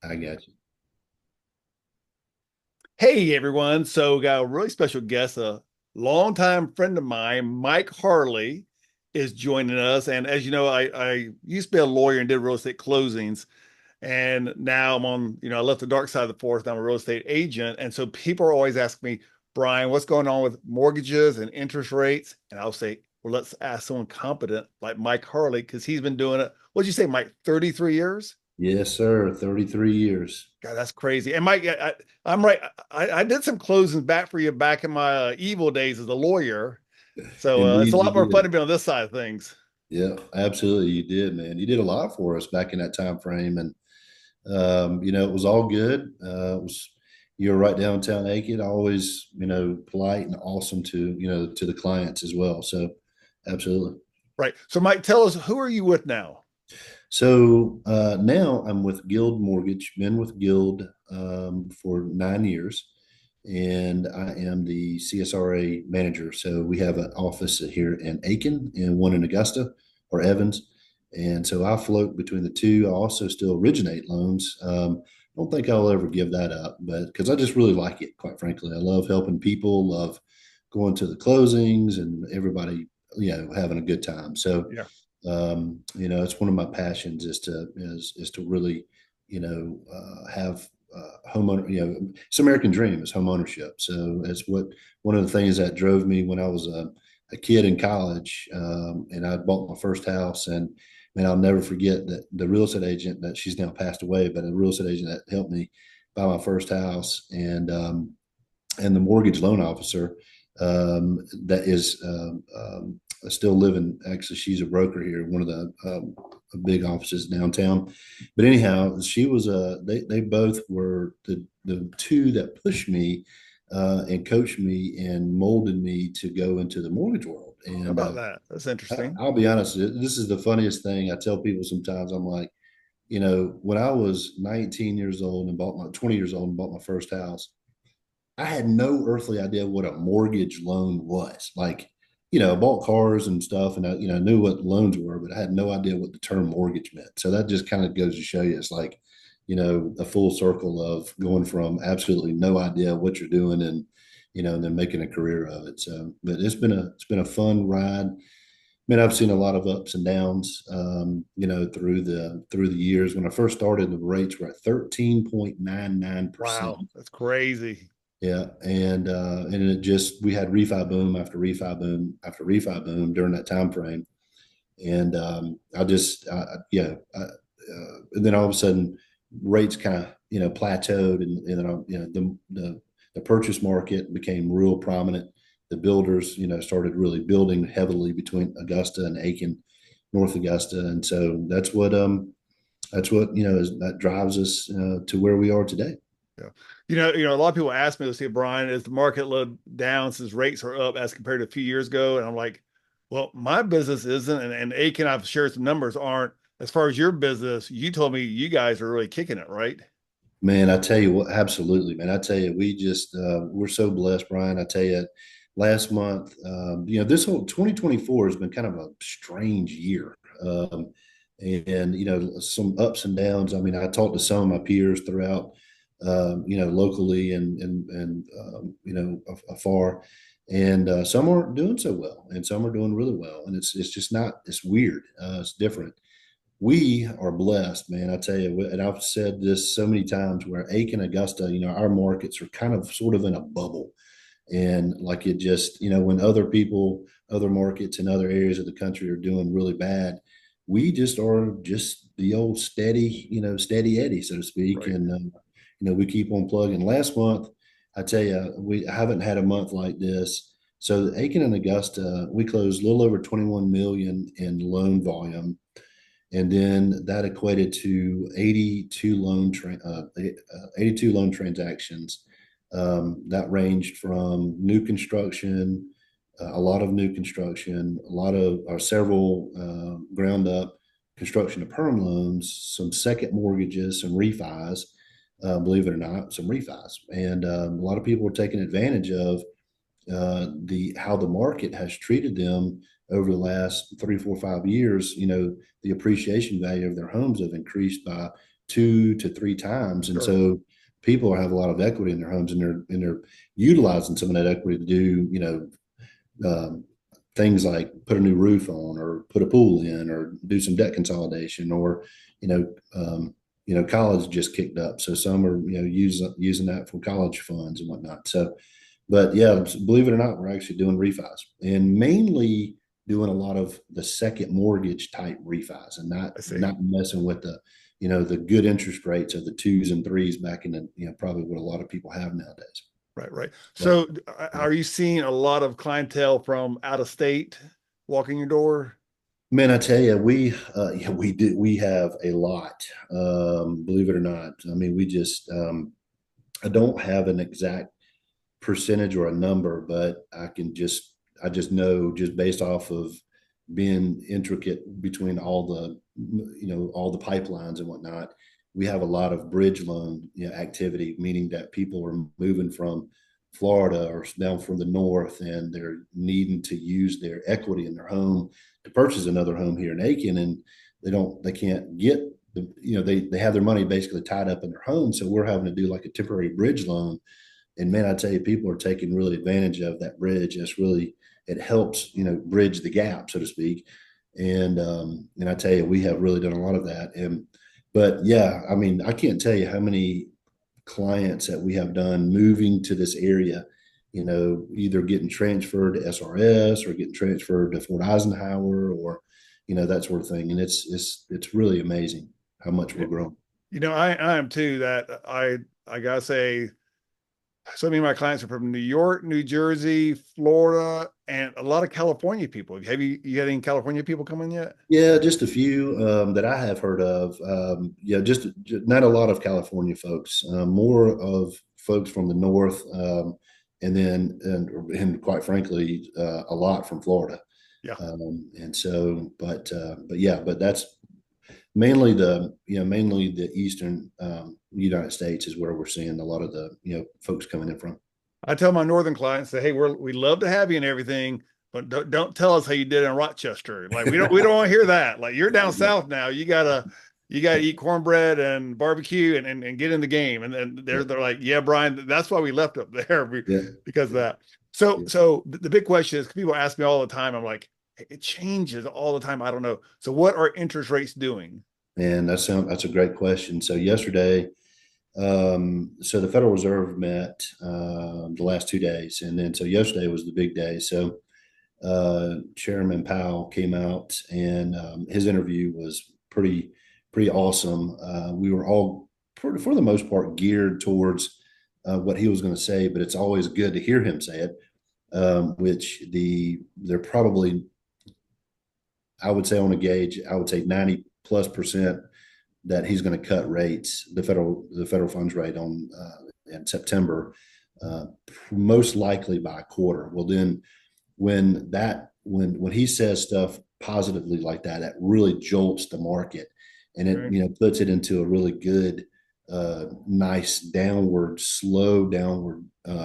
I got you. Hey everyone. So we got a really special guest, a longtime friend of mine, Mike Harley, is joining us. And as you know, I used to be a lawyer and did real estate closings. And now I'm on, I left the dark side of the force. I'm a real estate agent. And so people are always asking me, Brian, what's going on with mortgages and interest rates? And I'll say, well, let's ask someone competent like Mike Harley, because he's been doing it. What'd you say, Mike? 33 years? Yes, sir. 33 years. God, that's crazy. And Mike, I'm right. I did some closings back for you back in my evil days as a lawyer. So it's a Indeed, you lot more fun did. to be on this side of things. Yeah, absolutely. You did, man. You did a lot for us back in that time frame. And, it was all good. You were right downtown Aiken, always, polite and awesome to the clients as well. So, absolutely. Right. So, Mike, tell us, who are you with now? So now I'm with Guild Mortgage, been with Guild for 9 years, and I am the CSRA manager. So we have an office here in Aiken and one in Augusta or Evans. And so I float between the two. I also still originate loans. I don't think I'll ever give that up, but because I just really like it, quite frankly. I love helping people, love going to the closings and everybody, having a good time. So Yeah. it's one of my passions is to really, have homeowner. It's American dream is home ownership. So it's what one of the things that drove me when I was a kid in college, and I bought my first house. And man, I'll never forget that the real estate agent that she's now passed away, but a real estate agent that helped me buy my first house, and the mortgage loan officer that is still living. Actually, she's a broker here, one of the big offices downtown. But anyhow, she was they both were the two that pushed me and coached me and molded me to go into the mortgage world. How And about that? That's interesting. I'll be honest, this is the funniest thing I tell people sometimes. I'm like, when I was 19 years old and bought my 20 years old and bought my first house, I had no earthly idea what a mortgage loan was. Like, I bought cars and stuff, and I knew what loans were, but I had no idea what the term mortgage meant. So that just kind of goes to show you, it's like, a full circle of going from absolutely no idea what you're doing, and then making a career of it. So, but it's been a fun ride. I mean, I've seen a lot of ups and downs, through the years. When I first started, the rates were at 13.99%. Wow. That's crazy. Yeah, and it just we had refi boom after refi boom after refi boom during that time frame, and and then all of a sudden rates kind of plateaued, and then the purchase market became real prominent. The builders started really building heavily between Augusta and Aiken, North Augusta, and so that's what that drives us to where we are today. Yeah. A lot of people ask me, they say, Brian, is the market a little down since rates are up as compared to a few years ago? And I'm like, well, my business isn't, and Aiken, I've shared some numbers, aren't. As far as your business, you told me you guys are really kicking it, right? Man, I tell you what, absolutely, man. I tell you, we're so blessed, Brian. I tell you, last month, this whole 2024 has been kind of a strange year. And, some ups and downs. I mean, I talked to some of my peers throughout, locally and afar. And some aren't doing so well, and some are doing really well. And it's just not, it's weird. It's different. We are blessed, man. I tell you, and I've said this so many times where Aiken, Augusta, our markets are kind of sort of in a bubble. And like it just, when other people, other markets in other areas of the country are doing really bad, we just are just the old steady, steady Eddie, so to speak. Right. And, we keep on plugging. Last month, I tell you, we haven't had a month like this. So Aiken and Augusta, we closed a little over 21 million in loan volume, and then that equated to 82 loan transactions. That ranged from new construction, a lot of new construction, a lot of or several ground up construction to perm loans, some second mortgages, some refis. Believe it or not, some refis, and a lot of people are taking advantage of the how the market has treated them over the last 3, 4, 5 years. The appreciation value of their homes have increased by 2 to 3 times. And Sure. so people have a lot of equity in their homes, and they're utilizing some of that equity to do, um, things like put a new roof on, or put a pool in, or do some debt consolidation, or you know college just kicked up, so some are using that for college funds and whatnot. So, but yeah, believe it or not, we're actually doing refis, and mainly doing a lot of the second mortgage type refis, and not I see. not messing with the good interest rates of the twos and threes back in the probably what a lot of people have nowadays. Right, right. But So, are you seeing a lot of clientele from out of state walking your door? man, I tell you, we have a lot. Believe it or not, I mean, we just I don't have an exact percentage or a number, but I just know, just based off of being intricate between all the all the pipelines and whatnot. We have a lot of bridge loan activity, meaning that people are moving from Florida or down from the north, and they're needing to use their equity in their home to purchase another home here in Aiken, and they can't get they have their money basically tied up in their home, so we're having to do like a temporary bridge loan. And man, I tell you, people are taking really advantage of that bridge. It helps, bridge the gap, so to speak. And I tell you, we have really done a lot of that. But yeah, I mean, I can't tell you how many clients that we have done moving to this area, either getting transferred to SRS or getting transferred to Fort Eisenhower, or that sort of thing. And it's really amazing how much we're growing. I am too. I gotta say, so many of my clients are from New York, New Jersey, Florida, and a lot of California people. Have you had any California people come in yet? Yeah, just a few that I have heard of. Yeah, just not a lot of California folks, more of folks from the north, and quite frankly, a lot from Florida. Yeah. And so, but yeah, but that's mainly the eastern United States is where we're seeing a lot of the folks coming in from. I tell my northern clients that, hey, we love to have you and everything, but don't tell us how you did in Rochester. Like we don't want to hear that. Like you're down south now. You gotta eat cornbread and barbecue and get in the game. And then Yeah, they're like, yeah, Brian, that's why we left up there yeah, because of yeah, that. So yeah. so the big question is, people ask me all the time. I'm like, it changes all the time. I don't know. So what are interest rates doing? And that's a great question. So yesterday, so the Federal Reserve met the last 2 days, and then so yesterday was the big day. So Chairman Powell came out, and his interview was pretty awesome. We were all, for the most part, geared towards what he was going to say, but it's always good to hear him say it. Which they're probably, I would say on a gauge, I would say 90+% that he's going to cut rates, the federal funds rate on in September, uh, most likely by a quarter. Well, then when he says stuff positively like that, that really jolts the market, and it Okay. puts it into a really good, nice slow downward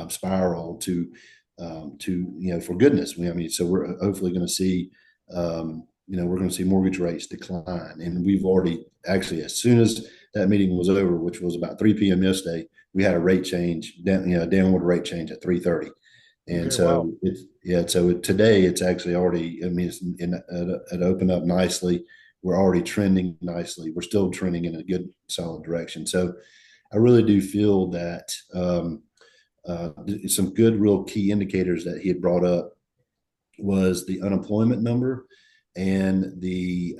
spiral for goodness. I mean, so we're hopefully going to see. We're going to see mortgage rates decline, and we've already actually, as soon as that meeting was over, which was about 3 p.m. yesterday, we had a rate change, downward rate change at 3:30. And Okay. Wow. so today it's actually already, I mean, it opened up nicely. We're already trending nicely. We're still trending in a good, solid direction. So I really do feel that some good, real key indicators that he had brought up was the unemployment number, and the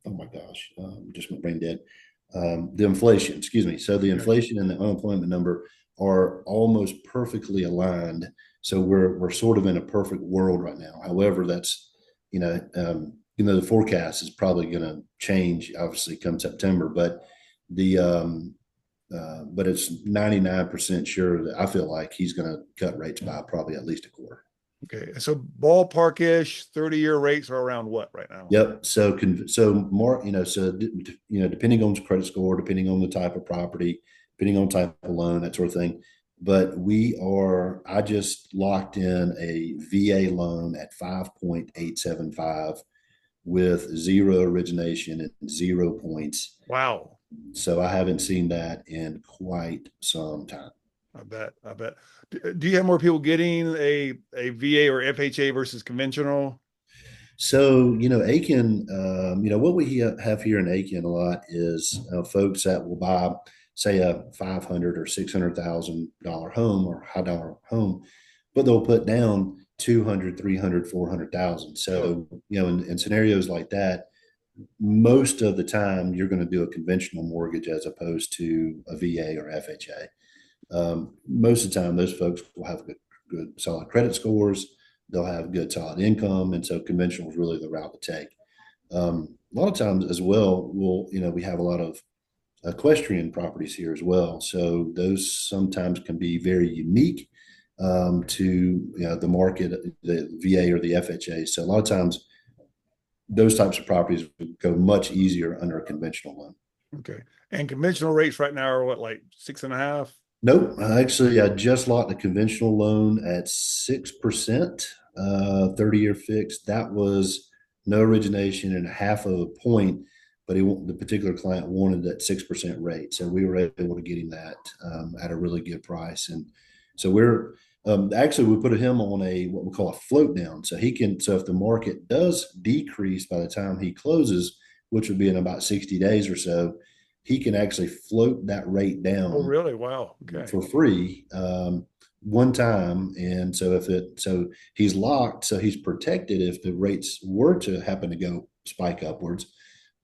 oh my gosh, just went brain dead. The inflation, excuse me. So the Okay. inflation and the unemployment number are almost perfectly aligned. So we're sort of in a perfect world right now. However, that's the forecast is probably going to change, obviously, come September. But it's 99% sure that I feel like he's going to cut rates by probably at least a quarter. Okay. So ballpark-ish 30-year rates are around what right now? Yep. So more, depending on credit score, depending on the type of property, depending on type of loan, that sort of thing. But I just locked in a VA loan at 5.875 with zero origination and 0 points. Wow. So I haven't seen that in quite some time. I bet. I bet. Do you have more people getting a VA or FHA versus conventional? So, Aiken, what we have here in Aiken a lot is folks that will buy, say, a 500 or $600,000 home or high dollar home, but they'll put down 200, 300, 400,000. Oh, So, in scenarios like that, most of the time you're going to do a conventional mortgage as opposed to a VA or FHA. Most of the time, those folks will have good, solid credit scores. They'll have good, solid income, and so conventional is really the route to take. A lot of times, as well, we have a lot of equestrian properties here as well. So those sometimes can be very unique to the market, the VA or the FHA. So a lot of times, those types of properties would go much easier under a conventional loan. okay. And conventional rates right now are what, like 6.5? Nope. I just locked a conventional loan at 6%, 30-year fixed. That was no origination and half of a point, but the particular client wanted that 6% rate. So we were able to get him that at a really good price. And so we put him on what we call a float down. So so if the market does decrease by the time he closes, which would be in about 60 days or so, he can actually float that rate Oh, down really? Wow. Okay. for free one time. And so he's locked, so he's protected if the rates were to happen to go spike upwards.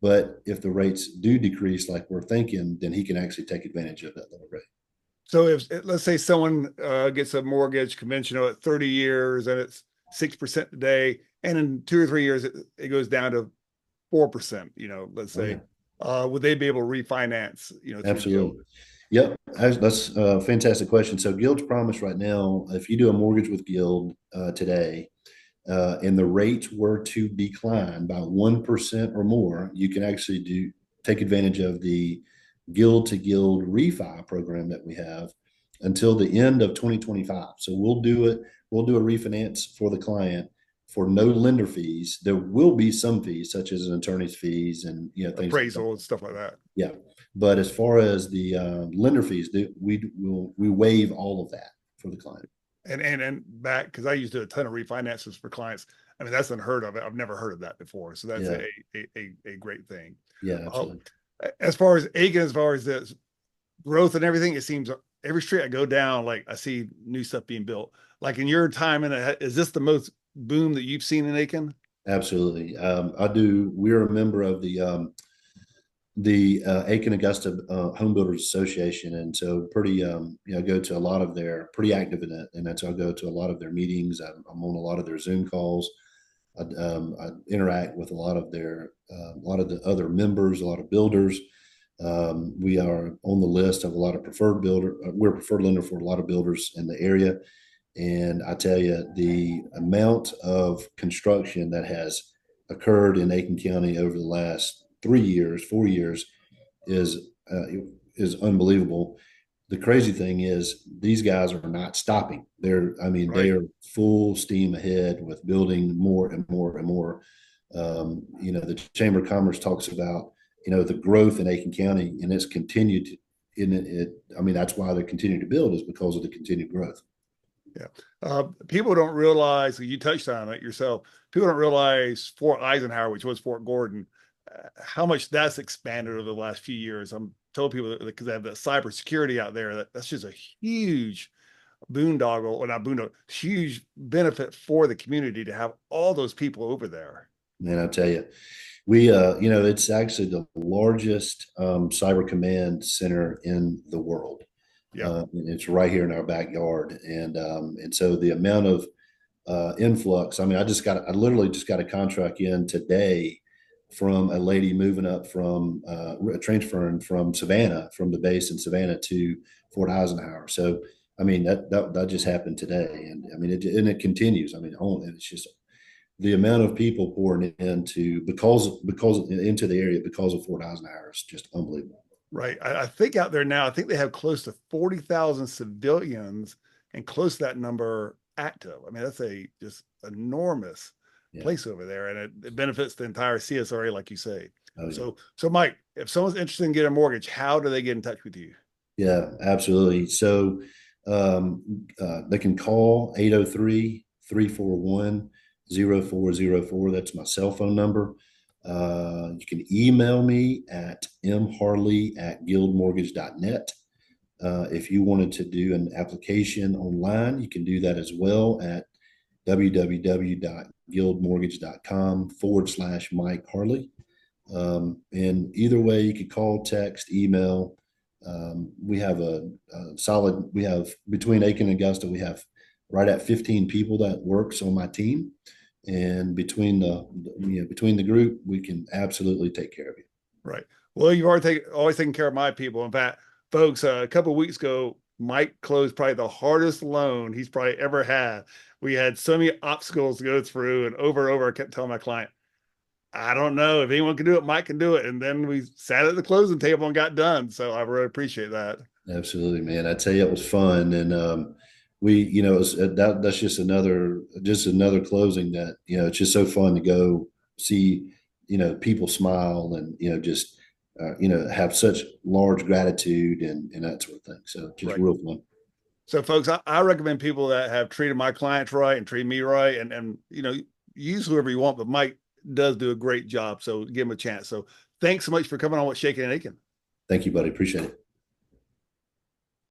But if the rates do decrease like we're thinking, then he can actually take advantage of that little rate. So if let's say someone gets a mortgage conventional at 30 years and it's 6% today, and in 2 or 3 years it goes down to 4%, let's Oh say, yeah, would they be able to refinance, through Guild? absolutely. Yep, that's a fantastic question. So Guild's promise right now, if you do a mortgage with Guild today, and the rates were to decline by 1% or more, you can actually take advantage of the Guild to Guild refi program that we have until the end of 2025. So we'll do it. We'll do a refinance for the client for no lender fees. There will be some fees, such as an attorney's fees and things like that. Appraisal and stuff like that. Yeah, but as far as the lender fees, we waive all of that for the client. And back, because I used to do a ton of refinances for clients. I mean, that's unheard of. I've never heard of that before. So that's Yeah, a great thing. yeah, Uh, absolutely. as far as Aiken, as far as the growth and everything, it seems every street I go down, like I see new stuff being built. Like in your time, is this the most boom that you've seen in Aiken? Absolutely. I do. We're a member of the Aiken Augusta Home Builders Association, and so go to a lot of their pretty active in it, and that's I go to a lot of their meetings. I'm on a lot of their Zoom calls. I interact with a lot of the other members, a lot of builders. We are on the list of a lot of preferred builder. We're a preferred lender for a lot of builders in the area. And I tell you, the amount of construction that has occurred in Aiken County over the last 3 years, 4 years is uh, is unbelievable. The crazy thing is these guys are not stopping. They Right. are full steam ahead with building more and more and more. The Chamber of Commerce talks about the growth in Aiken County, and it's continued. In it, I mean, that's why they continue to build is because of the continued growth. Yeah. People don't realize, you touched on it yourself, people don't realize Fort Eisenhower, which was Fort Gordon, how much that's expanded over the last few years. I'm told people that because they have the cybersecurity out there, that's just a huge boondoggle, or not boondoggle, huge benefit for the community to have all those people over there. Man, I tell you, it's actually the largest cyber command center in the world. Yeah. And it's right here in our backyard. And so the amount of influx, I mean, I literally just got a contract in today from a lady moving up transferring from Savannah, from the base in Savannah to Fort Eisenhower. So, I mean, that just happened today. And I mean, it continues. I mean, and it's just the amount of people pouring because into the area because of Fort Eisenhower is just unbelievable. Right. I think out there now, I think they have close to 40,000 civilians and close to that number active. I mean, that's a just enormous Yeah. place over there, and it benefits the entire CSRA, like you say. Oh yeah. So Mike, if someone's interested in getting a mortgage, how do they get in touch with you? Yeah, absolutely. So they can call 803-341-0404. That's my cell phone number. You can email me at mharley@guildmortgage.net. If you wanted to do an application online, you can do that as well at www.guildmortgage.com/Mike Harley. And either way, you could call, text, email. We have we have between Aiken and Augusta, we have right at 15 people that works on my team. And between the group, we can absolutely take care of you. Right. Well, you've always taken care of my people. In fact, folks, a couple of weeks ago, Mike closed probably the hardest loan he's probably ever had. We had so many obstacles to go through, and over, I kept telling my client, I don't know if anyone can do it. Mike can do it. And then we sat at the closing table and got done. So I really appreciate that. Absolutely, man. I tell you, it was fun, and that's just another closing that it's just so fun to go see people smile and just have such large gratitude and that sort of thing. So just Right. real fun. So, folks, I recommend people that have treated my clients right and treat me right, and use whoever you want. But Mike does do a great job, so give him a chance. So, thanks so much for coming on with Shaking and Aiken. Thank you, buddy. Appreciate it.